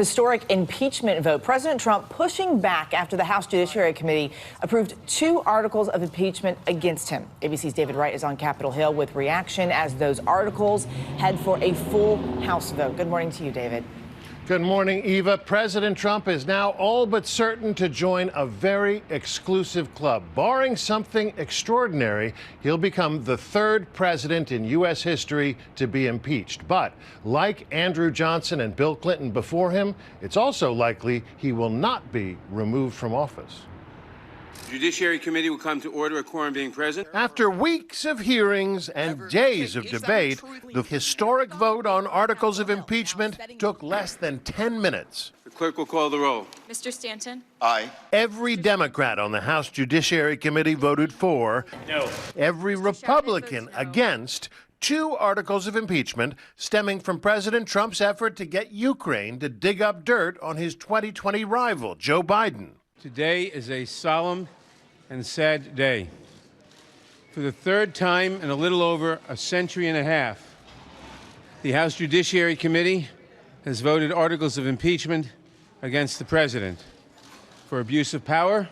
Historic impeachment vote. President Trump pushing back after the House Judiciary Committee approved 2 articles of impeachment against him. ABC's David Wright is on Capitol Hill with reaction as those articles head for a full House vote. Good morning to you, David. Good morning, Eva. President Trump is now all but certain to join a very exclusive club. Barring something extraordinary, he'll become the 3rd president in U.S. history to be impeached. But like Andrew Johnson and Bill Clinton before him, it's also likely he will not be removed from office. The Judiciary Committee will come to order, a quorum being present. After weeks of hearings and days of debate, the historic vote on articles of impeachment took less than 10 minutes. The clerk will call the roll. Mr. Stanton? Aye. Every Democrat on the House Judiciary Committee voted for. No. Every Republican against 2 articles of impeachment stemming from President Trump's effort to get Ukraine to dig up dirt on his 2020 rival, Joe Biden. Today is a solemn and sad day. For the 3rd time in a little over a century and a half, the House Judiciary Committee has voted articles of impeachment against the president for abuse of power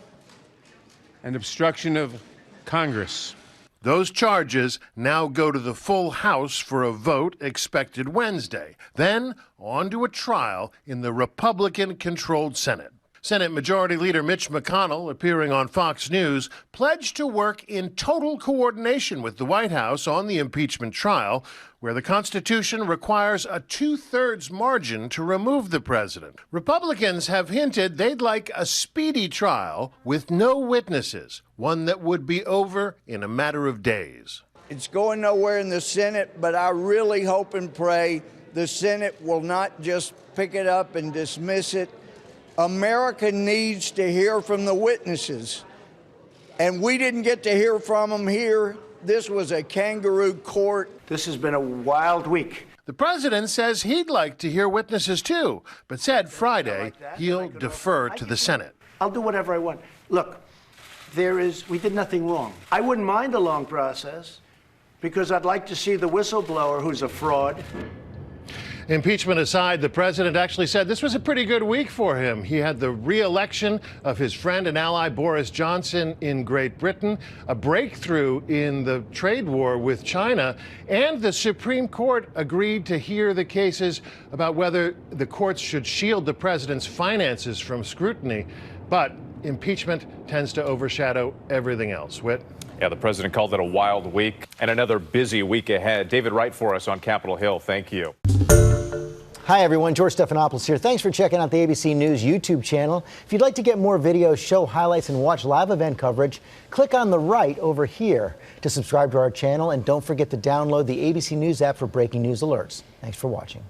and obstruction of Congress. Those charges now go to the full House for a vote expected Wednesday, then on to a trial in the Republican-controlled Senate. Senate Majority Leader Mitch McConnell, appearing on Fox News, pledged to work in total coordination with the White House on the impeachment trial, where the Constitution requires a 2/3 margin to remove the president. Republicans have hinted they'd like a speedy trial with no witnesses, one that would be over in a matter of days. It's going nowhere in the Senate, but I really hope and pray the Senate will not just pick it up and dismiss it. America needs to hear from the witnesses, and we didn't get to hear from them here. This was a kangaroo court. This has been a wild week. The president says he'd like to hear witnesses too, but said Friday he'll defer to the Senate. I'll do whatever I want. Look, we did nothing wrong. I wouldn't mind a long process because I'd like to see the whistleblower who's a fraud. Impeachment aside, the president actually said this was a pretty good week for him. He had the re-election of his friend and ally Boris Johnson in Great Britain, a breakthrough in the trade war with China, and the Supreme Court agreed to hear the cases about whether the courts should shield the president's finances from scrutiny. But impeachment tends to overshadow everything else. Whit? Yeah, the president called it a wild week and another busy week ahead. David Wright for us on Capitol Hill. Thank you. Hi, everyone. George Stephanopoulos here. Thanks for checking out the ABC News YouTube channel. If you'd like to get more videos, show highlights, and watch live event coverage, click on the right over here to subscribe to our channel. And don't forget to download the ABC News app for breaking news alerts. Thanks for watching.